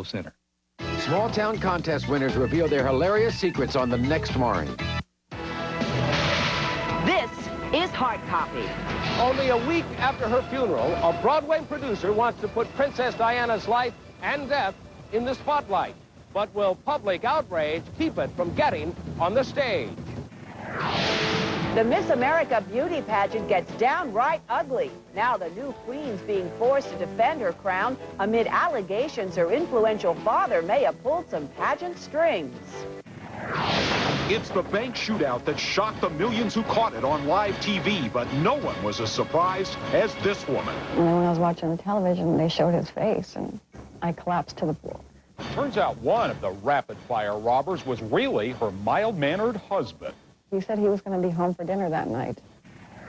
Center. Small town contest winners reveal their hilarious secrets on the next Maury. This is Hard Copy. Only a week after her funeral, a Broadway producer wants to put Princess Diana's life and death in the spotlight. But will public outrage keep it from getting on the stage? The Miss America beauty pageant gets downright ugly. Now the new queen's being forced to defend her crown amid allegations her influential father may have pulled some pageant strings. It's the bank shootout that shocked the millions who caught it on live TV, but no one was as surprised as this woman. And then when I was watching the television, they showed his face, and I collapsed to the floor. Turns out one of the rapid-fire robbers was really her mild-mannered husband. He said he was going to be home for dinner that night.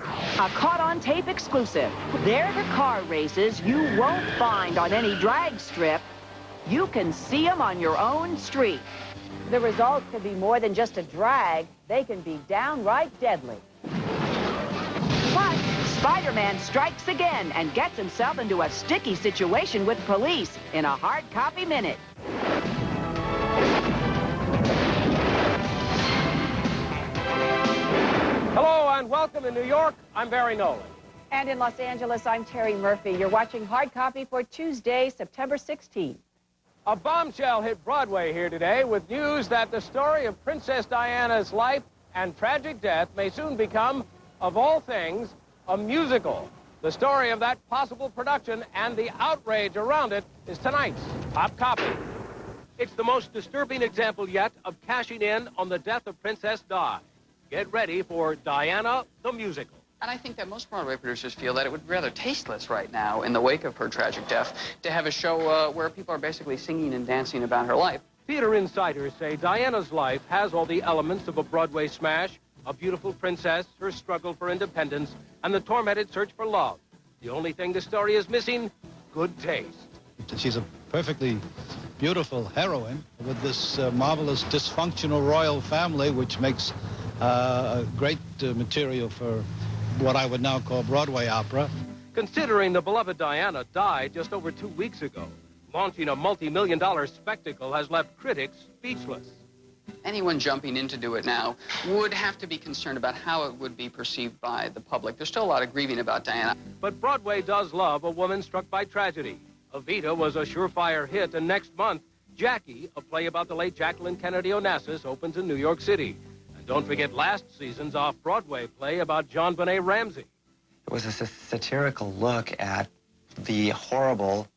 A caught-on-tape exclusive. They're the car races you won't find on any drag strip. You can see them on your own street. The results could be more than just a drag. They can be downright deadly. But Spider-Man strikes again and gets himself into a sticky situation with police in a Hard Copy Minute. Hello and welcome in New York. I'm Barry Nolan. And in Los Angeles, I'm Terry Murphy. You're watching Hard Copy for Tuesday, September 16th. A bombshell hit Broadway here today with news that the story of Princess Diana's life and tragic death may soon become, of all things, a musical. The story of that possible production and the outrage around it is tonight's Top Copy. It's the most disturbing example yet of cashing in on the death of Princess Di. Get ready for Diana the Musical. And I think that most Broadway producers feel that it would be rather tasteless right now, in the wake of her tragic death, to have a show where people are basically singing and dancing about her life. Theater insiders say Diana's life has all the elements of a Broadway smash: a beautiful princess, her struggle for independence, and the tormented search for love. The only thing the story is missing, good taste. She's a perfectly beautiful heroine with this marvelous dysfunctional royal family, which makes a great material for what I would now call Broadway opera. Considering the beloved Diana died just over 2 weeks ago, launching a multi-million-dollar spectacle has left critics speechless. Anyone jumping in to do it now would have to be concerned about how it would be perceived by the public. There's still a lot of grieving about Diana. But Broadway does love a woman struck by tragedy. Evita was a surefire hit, and next month, Jackie, a play about the late Jacqueline Kennedy Onassis, opens in New York City. And don't forget last season's off-Broadway play about John Benet Ramsey. It was a satirical look at the horrible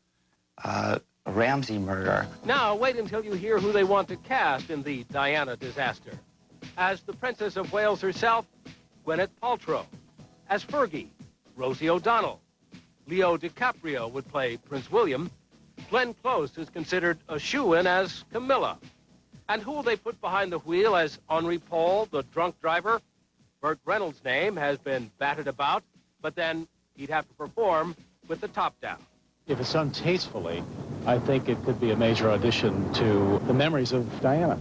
Ramsey murder. Now, wait until you hear who they want to cast in the Diana disaster. As the Princess of Wales herself, Gwyneth Paltrow. As Fergie, Rosie O'Donnell. Leo DiCaprio would play Prince William. Glenn Close is considered a shoo-in as Camilla. And who will they put behind the wheel as Henri Paul, the drunk driver? Burt Reynolds' name has been batted about, but then he'd have to perform with the top down. If it's done tastefully, I think it could be a major addition to the memories of Diana.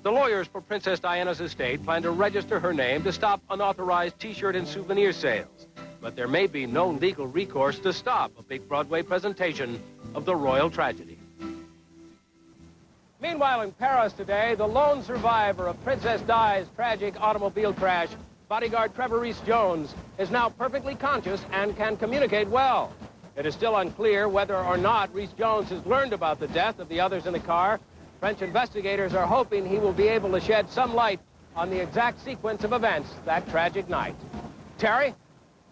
The lawyers for Princess Diana's estate plan to register her name to stop unauthorized T-shirt and souvenir sales. But there may be no legal recourse to stop a big Broadway presentation of the royal tragedy. Meanwhile, in Paris today, the lone survivor of Princess Di's tragic automobile crash, bodyguard Trevor Rees-Jones, is now perfectly conscious and can communicate well. It is still unclear whether or not Rees-Jones has learned about the death of the others in the car. French investigators are hoping he will be able to shed some light on the exact sequence of events that tragic night. Terry?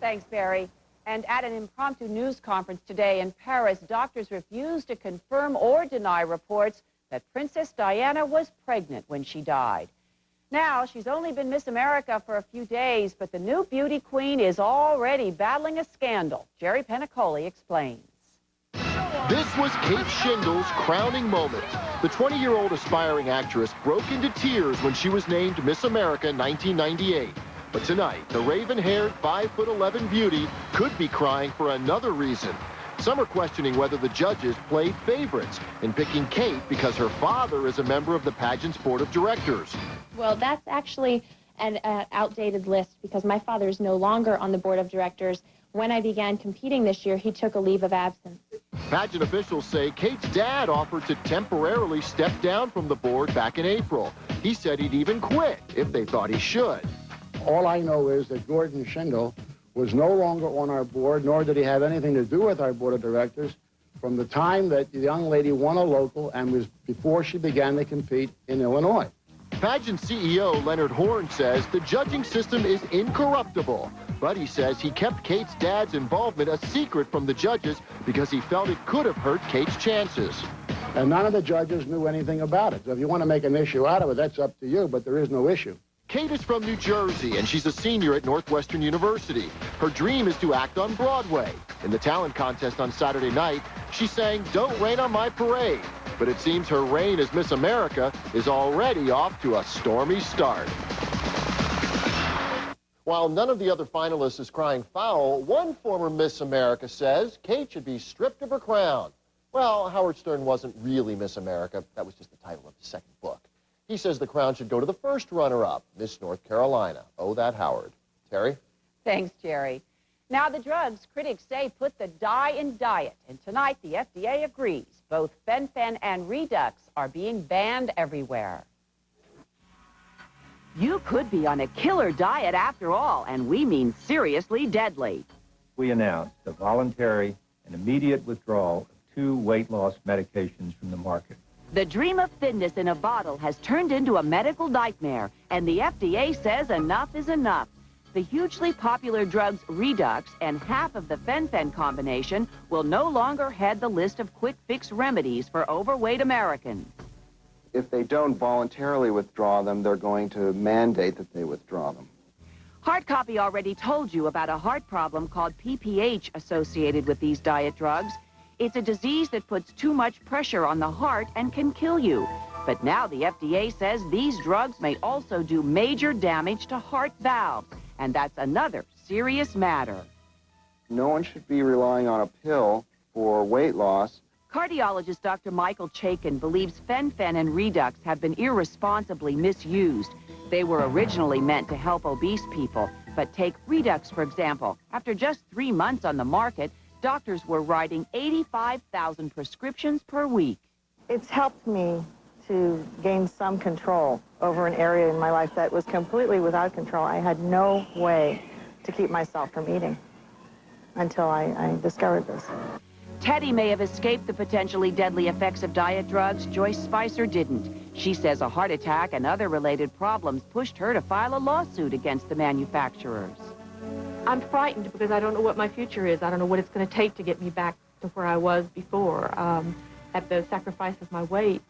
Thanks, Barry. And at an impromptu news conference today in Paris, doctors refused to confirm or deny reports that Princess Diana was pregnant when she died. Now, she's only been Miss America for a few days, but the new beauty queen is already battling a scandal. Jerry Penacoli explains. This was Kate Shindle's crowning moment. The 20-year-old aspiring actress broke into tears when she was named Miss America 1998. But tonight, the raven-haired 5'11" beauty could be crying for another reason. Some are questioning whether the judges played favorites in picking Kate because her father is a member of the pageant's board of directors. Well, that's actually an outdated list because my father is no longer on the board of directors. When I began competing this year, he took a leave of absence. Pageant officials say Kate's dad offered to temporarily step down from the board back in April. He said he'd even quit if they thought he should. All I know is that Gordon Schindel was no longer on our board, nor did he have anything to do with our board of directors from the time that the young lady won a local and was before she began to compete in Illinois. Pageant CEO Leonard Horn says the judging system is incorruptible, but he says he kept Kate's dad's involvement a secret from the judges because he felt it could have hurt Kate's chances. And none of the judges knew anything about it. So if you want to make an issue out of it, that's up to you, but there is no issue. Kate is from New Jersey, and she's a senior at Northwestern University. Her dream is to act on Broadway. In the talent contest on Saturday night, she sang "Don't Rain on My Parade." But it seems her reign as Miss America is already off to a stormy start. While none of the other finalists is crying foul, one former Miss America says Kate should be stripped of her crown. Well, Howard Stern wasn't really Miss America. That was just the title of the second book. He says the crown should go to the first runner-up, Miss North Carolina. Oh, that Howard. Terry? Thanks, Jerry. Now, the drugs critics say put the dye in diet, and tonight the FDA agrees. Both Fen-Phen and Redux are being banned everywhere. You could be on a killer diet after all, and we mean seriously deadly. We announced the voluntary and immediate withdrawal of 2 weight loss medications from the market. The dream of fitness in a bottle has turned into a medical nightmare, and the FDA says enough is enough. The hugely popular drugs Redux and half of the Fen-Phen combination will no longer head the list of quick fix remedies for overweight Americans. If they don't voluntarily withdraw them, they're going to mandate that they withdraw them. Hard Copy already told you about a heart problem called PPH associated with these diet drugs. It's a disease that puts too much pressure on the heart and can kill you. But now the FDA says these drugs may also do major damage to heart valves, and that's another serious matter. No one should be relying on a pill for weight loss. Cardiologist Dr. Michael Chaikin believes Fen-Phen and Redux have been irresponsibly misused. They were originally meant to help obese people, but take Redux, for example. After just 3 months on the market, doctors were writing 85,000 prescriptions per week. It's helped me to gain some control over an area in my life that was completely without control. I had no way to keep myself from eating until I discovered this. Teddy may have escaped the potentially deadly effects of diet drugs. Joyce Spicer didn't. She says a heart attack and other related problems pushed her to file a lawsuit against the manufacturers. I'm frightened because I don't know what my future is. I don't know what it's going to take to get me back to where I was before. At the sacrifice of my weight,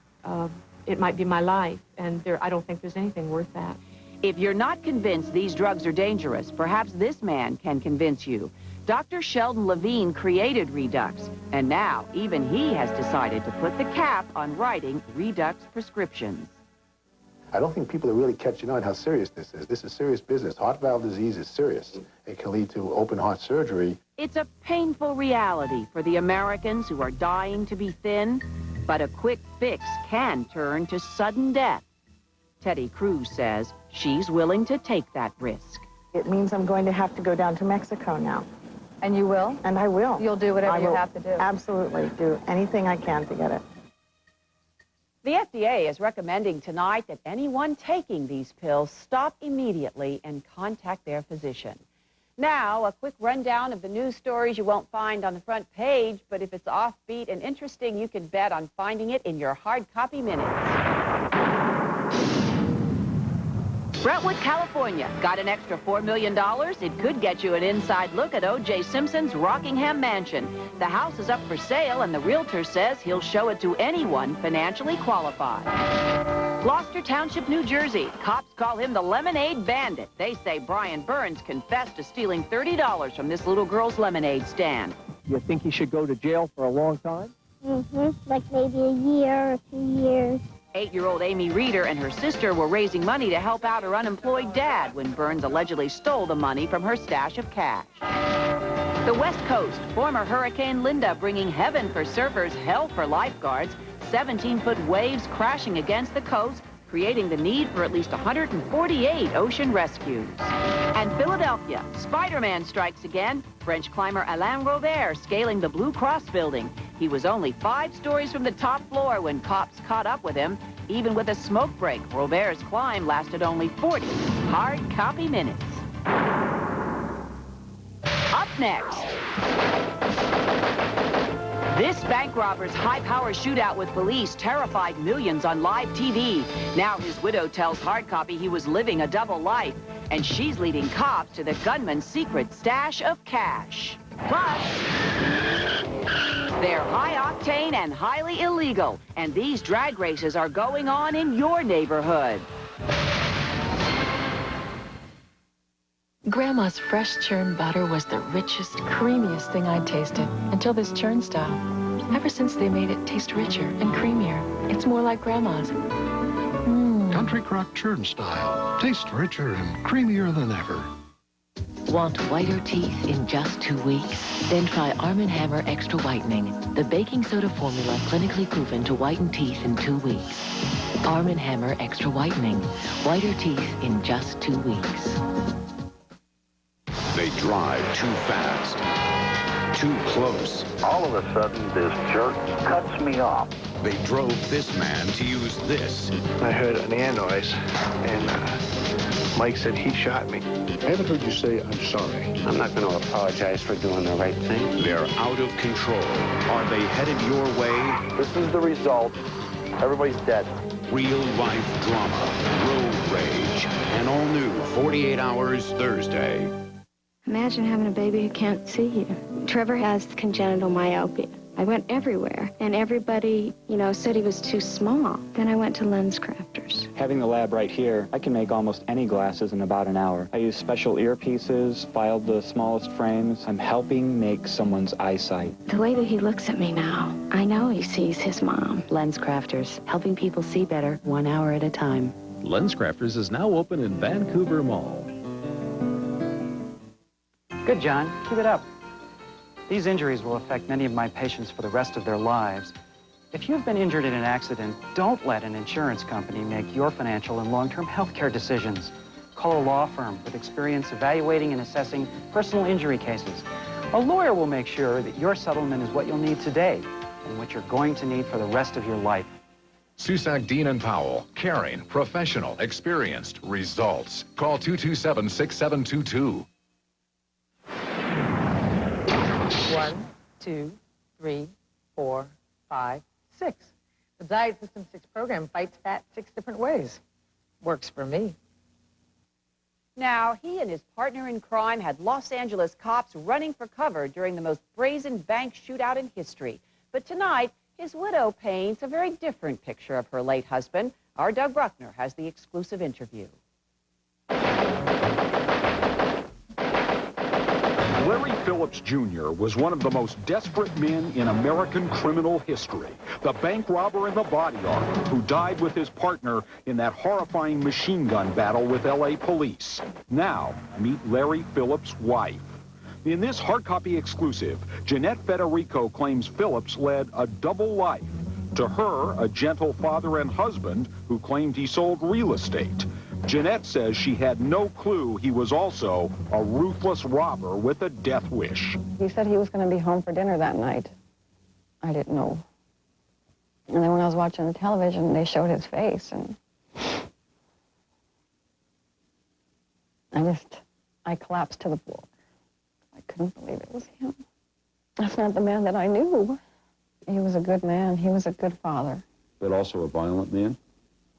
it might be my life, and I don't think there's anything worth that. If you're not convinced these drugs are dangerous, perhaps this man can convince you. Dr. Sheldon Levine created Redux, and now even he has decided to put the cap on writing Redux prescriptions. I don't think people are really catching on how serious this is. This is serious business. Heart valve disease is serious. It can lead to open heart surgery. It's a painful reality for the Americans who are dying to be thin, but a quick fix can turn to sudden death. Teddy Cruz says she's willing to take that risk. It means I'm going to have to go down to Mexico now. And you will? And I will. You'll do whatever you have to do. Absolutely do anything I can to get it. The FDA is recommending tonight that anyone taking these pills stop immediately and contact their physician. Now, a quick rundown of the news stories you won't find on the front page, but if it's offbeat and interesting, you can bet on finding it in your Hard Copy Minutes. Brentwood, California. Got an extra $4 million? It could get you an inside look at O.J. Simpson's Rockingham mansion. The house is up for sale, and the realtor says he'll show it to anyone financially qualified. Gloucester Township, New Jersey. Cops call him the Lemonade Bandit. They say Brian Burns confessed to stealing $30 from this little girl's lemonade stand. You think he should go to jail for a long time? Like maybe a year or 2 years. 8-year-old Amy Reeder and her sister were raising money to help out her unemployed dad when Burns allegedly stole the money from her stash of cash. The West Coast, former Hurricane Linda bringing heaven for surfers, hell for lifeguards, 17-foot waves crashing against the coast, creating the need for at least 148 ocean rescues. And Philadelphia, Spider-Man strikes again. French climber Alain Robert scaling the Blue Cross building. He was only 5 stories from the top floor when cops caught up with him. Even with a smoke break, Robert's climb lasted only 40 hard copy minutes. Up next, this bank robber's high-power shootout with police terrified millions on live TV. Now his widow tells Hard Copy he was living a double life, and she's leading cops to the gunman's secret stash of cash. Plus, they're high-octane and highly illegal, and these drag races are going on in your neighborhood. Grandma's fresh churned butter was the richest, creamiest thing I'd tasted until this churn style. Ever since they made it taste richer and creamier, it's more like Grandma's. Country Crock Churn Style. Tastes richer and creamier than ever. Want whiter teeth in just 2 weeks? Then try Arm & Hammer Extra Whitening, the baking soda formula clinically proven to whiten teeth in 2 weeks. Arm & Hammer Extra Whitening, whiter teeth in just 2 weeks. They drive too fast, too close. All of a sudden, this jerk cuts me off. They drove this man to use this. I heard an air noise, and Mike said he shot me. I haven't heard you say, I'm sorry. I'm not going to apologize for doing the right thing. They're out of control. Are they headed your way? This is the result. Everybody's dead. Real-life drama, road rage, an all-new 48 Hours Thursday. Imagine having a baby who can't see you. Trevor has congenital myopia. I went everywhere, and everybody, said he was too small. Then I went to LensCrafters. Having the lab right here, I can make almost any glasses in about an hour. I use special earpieces, filed the smallest frames. I'm helping make someone's eyesight. The way that he looks at me now, I know he sees his mom. LensCrafters, helping people see better 1 hour at a time. LensCrafters is now open in Vancouver Mall. Good, John. Keep it up. These injuries will affect many of my patients for the rest of their lives. If you've been injured in an accident, don't let an insurance company make your financial and long-term health care decisions. Call a law firm with experience evaluating and assessing personal injury cases. A lawyer will make sure that your settlement is what you'll need today and what you're going to need for the rest of your life. Susac, Dean & Powell. Caring, professional, experienced, results. Call 227-6722. 1, 2, 3, 4, 5, 6. The Diet System 6 program fights fat 6 different ways. Works for me. Now, he and his partner in crime had Los Angeles cops running for cover during the most brazen bank shootout in history. But tonight, his widow paints a very different picture of her late husband. Our Doug Bruckner has the exclusive interview. Larry Phillips Jr. was one of the most desperate men in American criminal history. The bank robber and the body armor who died with his partner in that horrifying machine gun battle with L.A. police. Now, meet Larry Phillips' wife. In this hard copy exclusive, Jeanette Federico claims Phillips led a double life. To her, a gentle father and husband who claimed he sold real estate. Jeanette says she had no clue he was also a ruthless robber with a death wish. He said he was going to be home for dinner that night. I didn't know. And then when I was watching the television, they showed his face, and I collapsed to the floor. I couldn't believe it was him. That's not the man that I knew. He was a good man. He was a good father. But also a violent man?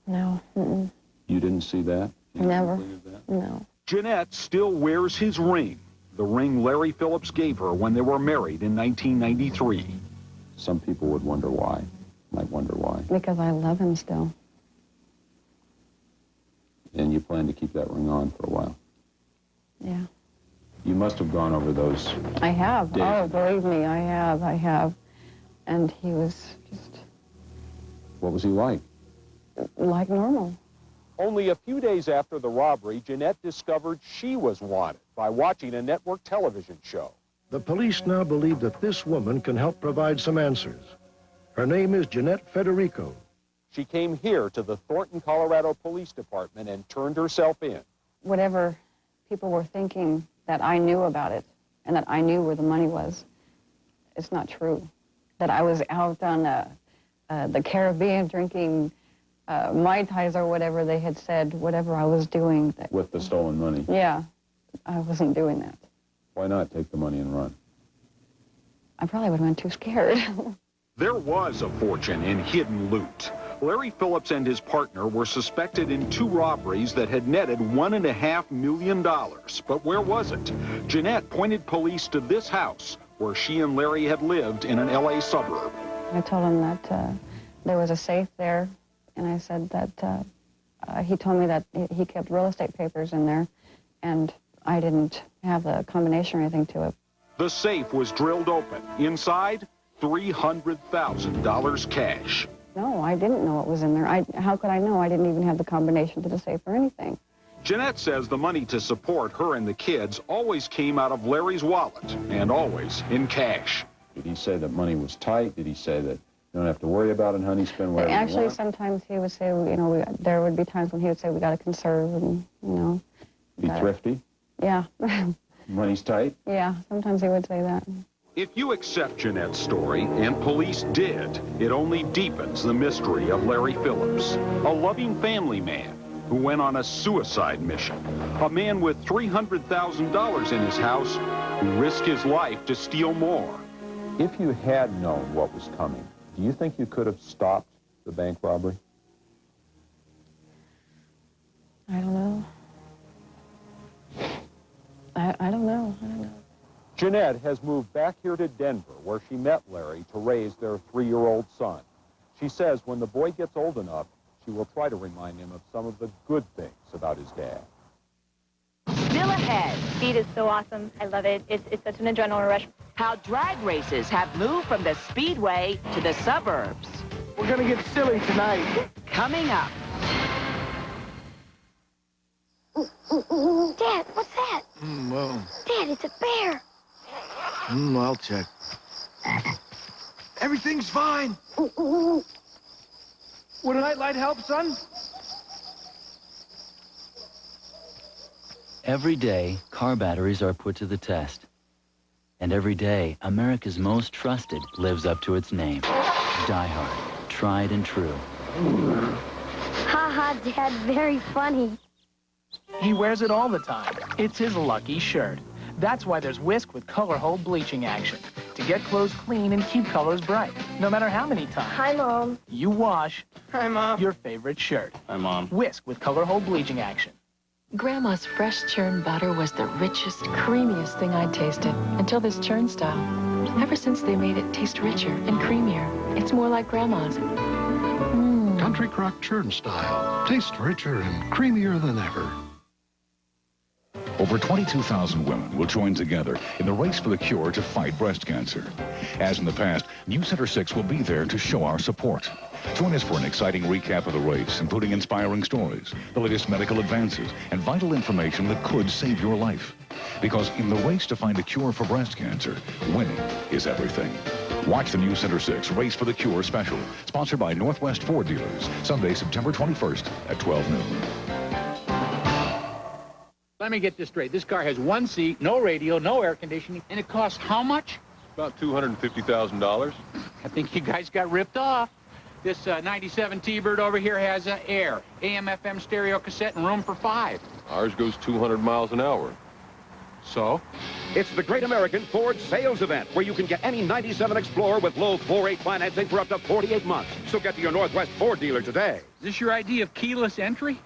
No. Mm-mm. You didn't see that? Never. No. Jeanette still wears his ring, the ring Larry Phillips gave her when they were married in 1993. Some people would wonder why. Might wonder why. Because I love him still. And you plan to keep that ring on for a while? Yeah. You must have gone over those. I have. days. Oh, believe me, I have. And he was just What was he like? like normal. Only a few days after the robbery, Jeanette discovered she was wanted by watching a network television show. The police now believe that this woman can help provide some answers. Her name is Jeanette Federico. She came here to the Thornton, Colorado Police Department and turned herself in. Whatever people were thinking that I knew about it and that I knew where the money was, it's not true. that I was out on the Caribbean drinking Mai Tais or whatever they had said, whatever I was doing. With the stolen money? Yeah, I wasn't doing that. Why not take the money and run? I probably would have been too scared. There was a fortune in hidden loot. Larry Phillips and his partner were suspected in 2 robberies that had netted $1.5 million. But where was it? Jeanette pointed police to this house where she and Larry had lived in an LA suburb. I told him that there was a safe there, and I said that he told me that he kept real estate papers in there, and I didn't have the combination or anything to it. The safe was drilled open. Inside, $300,000 cash. No, I didn't know what was in there. How could I know? I didn't even have the combination to the safe or anything. Jeanette says the money to support her and the kids always came out of Larry's wallet, and always in cash. Did he say that money was tight? Did he say that you don't have to worry about it, honey, spend whatever you Actually, want? sometimes he would say, you know, there would be times when he would say, we got to conserve and, you know. Be thrifty? Yeah. Money's tight? Yeah, sometimes he would say that. If you accept Jeanette's story, and police did, it only deepens the mystery of Larry Phillips, a loving family man who went on a suicide mission, a man with $300,000 in his house who risked his life to steal more. If you had known what was coming, do you think you could have stopped the bank robbery? I don't know. I don't know. I don't know. Jeanette has moved back here to Denver, where she met Larry to raise their 3-year-old son. She says when the boy gets old enough, she will try to remind him of some of the good things about his dad. Still ahead. Speed is so awesome. I love it. It's such an adrenaline rush. How drag races have moved from the speedway to the suburbs. We're going to get silly tonight. Coming up. Dad, what's that? Well, Dad, it's a bear. I'll check. Everything's fine. Would a nightlight help, son? Every day, car batteries are put to the test. And every day, America's most trusted lives up to its name. Die-Hard, tried and true. Ha ha, Dad, very funny. He wears it all the time. It's his lucky shirt. That's why there's Whisk with Color Hold bleaching action. To get clothes clean and keep colors bright, no matter how many times. Hi, Mom. You wash. Hi, Mom. Your favorite shirt. Hi, Mom. Whisk with Color Hold bleaching action. Grandma's fresh churned butter was the richest, creamiest thing I'd tasted until this churn style. Ever since they made it taste richer and creamier, it's more like Grandma's. Country Crock Churn Style. Tastes richer and creamier than ever. Over 22,000 women will join together in the race for the cure to fight breast cancer. As in the past, News Center 6 will be there to show our support. Join us for an exciting recap of the race, including inspiring stories, the latest medical advances, and vital information that could save your life. Because in the race to find a cure for breast cancer, winning is everything. Watch the News Center 6 Race for the Cure special, sponsored by Northwest Ford Dealers, Sunday, September 21st at 12 noon. Let me get this straight. This car has one seat, no radio, no air conditioning, and it costs how much? About $250,000. I think you guys got ripped off. This 97 T-Bird over here has air, AM, FM stereo cassette, and room for 5. Ours goes 200 miles an hour. So? It's the Great American Ford Sales Event, where you can get any 97 Explorer with low 4.8 financing for up to 48 months. So get to your Northwest Ford dealer today. Is this your idea of keyless entry?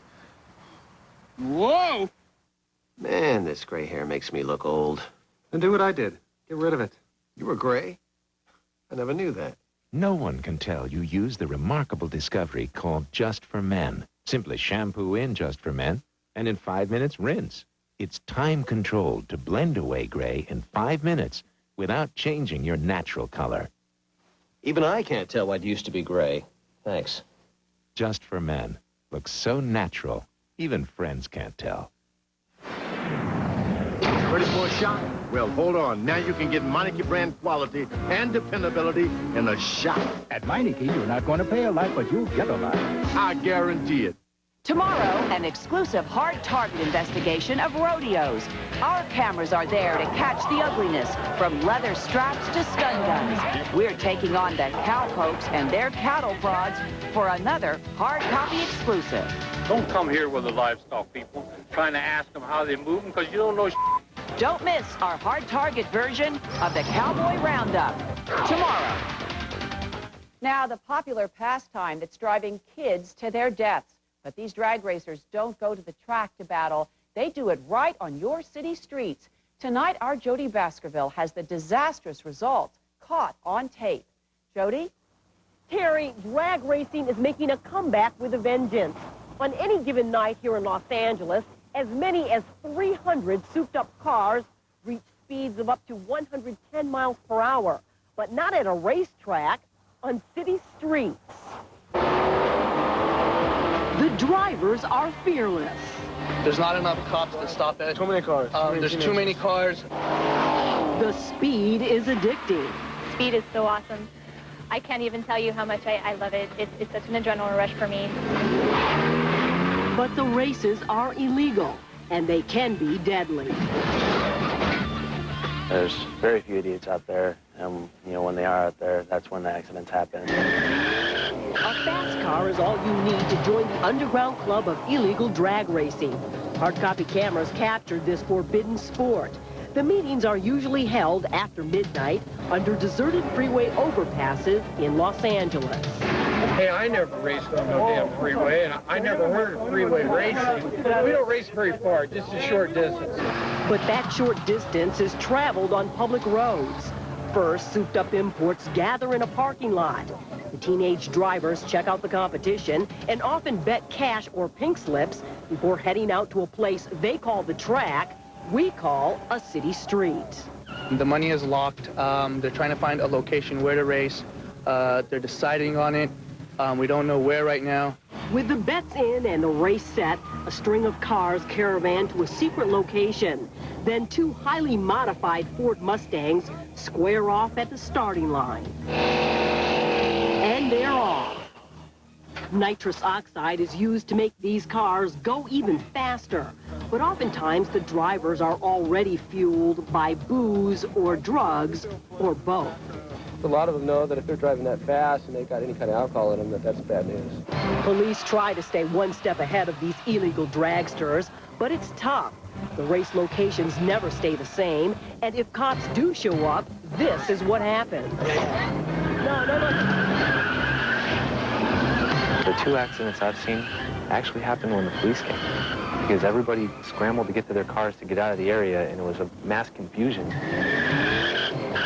Whoa! Man, this gray hair makes me look old. Then do what I did. Get rid of it. You were gray? I never knew that. No one can tell you use the remarkable discovery called Just for Men. Simply shampoo in Just for Men, and in 5 minutes, rinse. It's time-controlled to blend away gray in 5 minutes without changing your natural color. Even I can't tell what used to be gray. Thanks. Just for Men. Looks so natural, even friends can't tell. Ready for a shot? Well, hold on. Now you can get Meineke brand quality and dependability in a shot. At Meineke, you're not going to pay a lot, but you'll get a lot. I guarantee it. Tomorrow, an exclusive hard target investigation of rodeos. Our cameras are there to catch the ugliness, from leather straps to stun guns. We're taking on the cowpokes and their cattle prods for another hard copy exclusive. Don't come here with the livestock people trying to ask them how they move them, because you don't know. Don't miss our hard target version of the Cowboy Roundup tomorrow. Now, the popular pastime that's driving kids to their deaths. But these drag racers don't go to the track to battle. They do it right on your city streets. Tonight, our Jody Baskerville has the disastrous results caught on tape. Jody? Terry, drag racing is making a comeback with a vengeance. On any given night here in Los Angeles, as many as 300 souped-up cars reach speeds of up to 110 miles per hour, but not at a racetrack, on city streets. The drivers are fearless. There's not enough cops to stop it. Too many cars. There's too many cars. The speed is addicting. Speed is so awesome. I can't even tell you how much I love it. It's such an adrenaline rush for me. But the races are illegal, and they can be deadly. There's very few idiots out there, and when they are out there, that's when the accidents happen. A fast car is all you need to join the underground club of illegal drag racing. Hard copy cameras captured this forbidden sport. The meetings are usually held after midnight under deserted freeway overpasses in Los Angeles. Hey, I never raced on no damn freeway, and I never heard of freeway racing. We don't race very far, just a short distance. But that short distance is traveled on public roads. First, souped-up imports gather in a parking lot. The teenage drivers check out the competition and often bet cash or pink slips before heading out to a place they call the track, we call a city street. The money is locked. They're trying to find a location where to race. They're deciding on it. We don't know where right now. With the bets in and the race set, a string of cars caravan to a secret location. Then two highly modified Ford Mustangs square off at the starting line. And they're off. Nitrous oxide is used to make these cars go even faster. But oftentimes the drivers are already fueled by booze or drugs or both. A lot of them know that if they're driving that fast and they've got any kind of alcohol in them, that's bad news. Police try to stay one step ahead of these illegal dragsters, but it's tough. The race locations never stay the same, and if cops do show up, this is what happens. No. The two accidents I've seen actually happened when the police came, because everybody scrambled to get to their cars to get out of the area, and it was a mass confusion.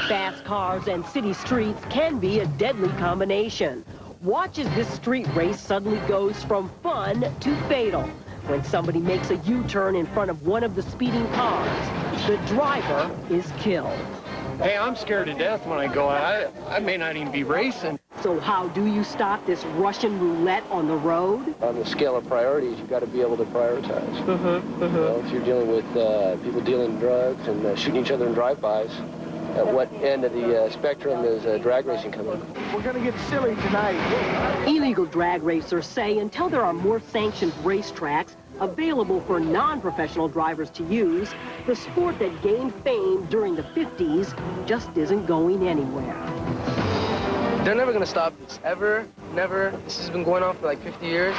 Fast cars and city streets can be a deadly combination. Watch as this street race suddenly goes from fun to fatal when somebody makes a U-turn in front of one of the speeding cars. The driver is killed. Hey, I'm scared to death when I go out. I may not even be racing. So how do you stop this Russian roulette on the road? On the scale of priorities, you've got to be able to prioritize. Well, if you're dealing with people dealing drugs and shooting each other in drive-bys, at what end of the spectrum is drag racing coming? We're going to get silly tonight. Illegal drag racers say until there are more sanctioned racetracks available for non-professional drivers to use, the sport that gained fame during the 50s just isn't going anywhere. They're never going to stop this, ever, never. This has been going on for like 50 years.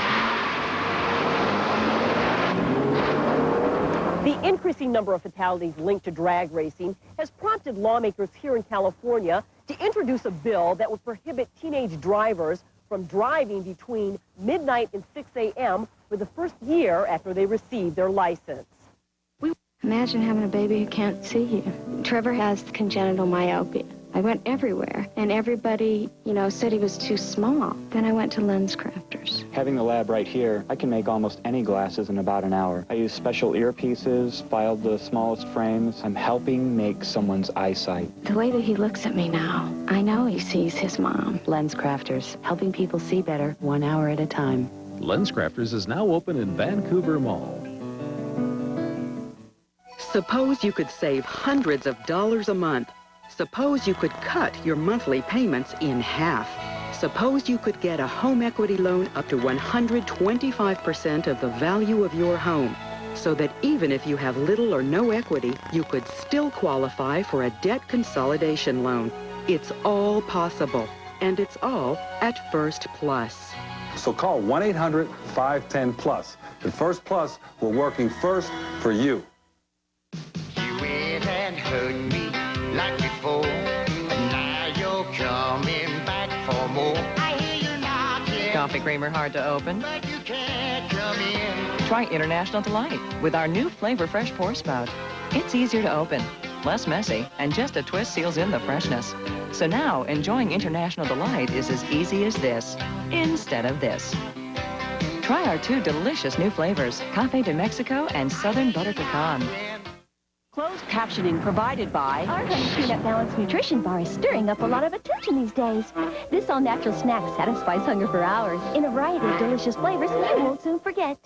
The increasing number of fatalities linked to drag racing has prompted lawmakers here in California to introduce a bill that would prohibit teenage drivers from driving between midnight and 6 a.m. for the first year after they receive their license. Imagine having a baby who can't see you. Trevor has congenital myopia. I went everywhere, and everybody, said he was too small. Then I went to LensCrafters. Having the lab right here, I can make almost any glasses in about an hour. I use special earpieces, filed the smallest frames. I'm helping make someone's eyesight. The way that he looks at me now, I know he sees his mom. LensCrafters, helping people see better 1 hour at a time. LensCrafters is now open in Vancouver Mall. Suppose you could save hundreds of dollars a month. Suppose you could cut your monthly payments in half. Suppose you could get a home equity loan up to 125% of the value of your home, so that even if you have little or no equity, you could still qualify for a debt consolidation loan. It's all possible, and it's all at First Plus. So call 1-800-510-PLUS. At First Plus, we're working first for you. You went and hurt me like before, and now you're coming back for more. I hear you knocking. Coffee creamer hard to open? But you can't come in. Try International Delight with our new Flavor Fresh pour spout. It's easier to open, less messy, and just a twist seals in the freshness. So now, enjoying International Delight is as easy as this, instead of this. Try our two delicious new flavors, Café de Mexico and Southern Butter Pecan. Closed captioning provided by... Our Honey Peanut Balanced Nutrition Bar is stirring up a lot of attention these days. This all-natural snack satisfies hunger for hours in a variety of delicious flavors you won't soon forget.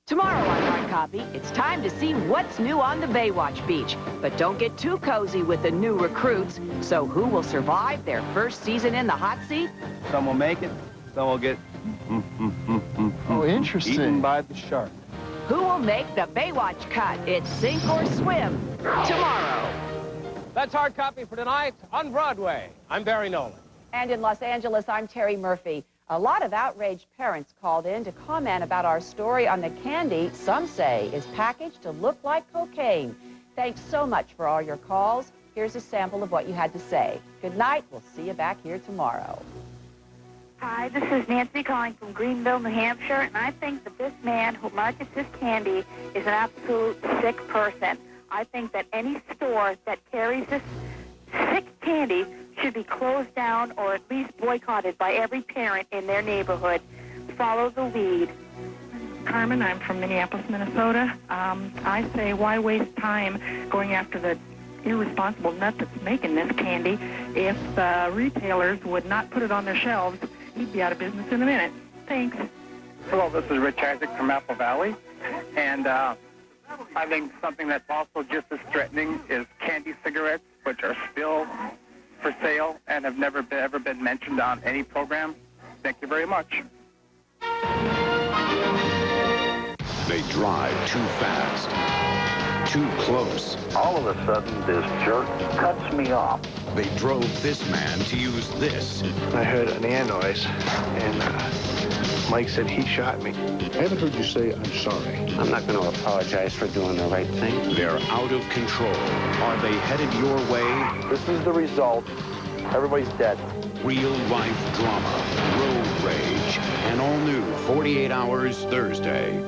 Tomorrow on Hard Copy, it's time to see what's new on the Baywatch Beach. But don't get too cozy with the new recruits. So who will survive their first season in the hot seat? Some will make it, some will get interesting. Eaten by the shark. Who will make the Baywatch cut? It's sink or swim tomorrow. That's Hard Copy for tonight on Broadway. I'm Barry Nolan. And in Los Angeles, I'm Terry Murphy. A lot of outraged parents called in to comment about our story on the candy some say is packaged to look like cocaine. Thanks so much for all your calls. Here's a sample of what you had to say. Good night. We'll see you back here tomorrow. Hi, this is Nancy calling from Greenville, New Hampshire, and I think that this man who markets this candy is an absolute sick person. I think that any store that carries this sick candy should be closed down or at least boycotted by every parent in their neighborhood. Follow the lead. Carmen, I'm from Minneapolis, Minnesota. I say, why waste time going after the irresponsible nut that's making this candy? If retailers would not put it on their shelves, he'd be out of business in a minute. Thanks. Hello, this is Rich Isaac from Apple Valley, and I think something that's also just as threatening is candy cigarettes, which are still for sale and have never ever been mentioned on any program. Thank you very much. They drive too fast, too close. All of a sudden, this jerk cuts me off. They drove this man to use this. I heard an air noise, and Mike said he shot me. I haven't heard you say I'm sorry. I'm not going to apologize for doing the right thing. They're out of control. Are they headed your way? This is the result. Everybody's dead. Real-life drama, road rage, and all new 48 Hours Thursday.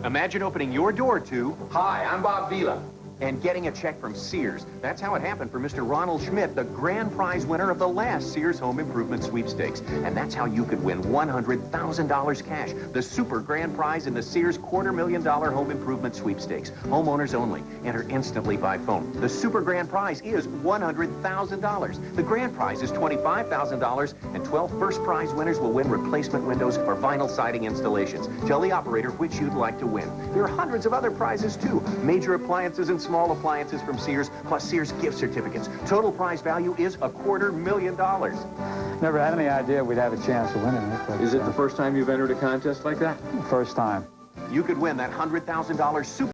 Imagine opening your door to... Hi, I'm Bob Vila. And getting a check from Sears. That's how it happened for Mr. Ronald Schmidt, the grand prize winner of the last Sears Home Improvement Sweepstakes. And that's how you could win $100,000 cash, the super grand prize in the Sears $250,000 Home Improvement Sweepstakes. Homeowners only. Enter instantly by phone. The super grand prize is $100,000. The grand prize is $25,000, and 12 first prize winners will win replacement windows or vinyl siding installations. Tell the operator which you'd like to win. There are hundreds of other prizes, too. Major appliances and small appliances from Sears, plus Sears gift certificates. Total prize value is $250,000. Never had any idea we'd have a chance of winning it. But, Is it the first time you've entered a contest like that? First time. You could win that $100,000 super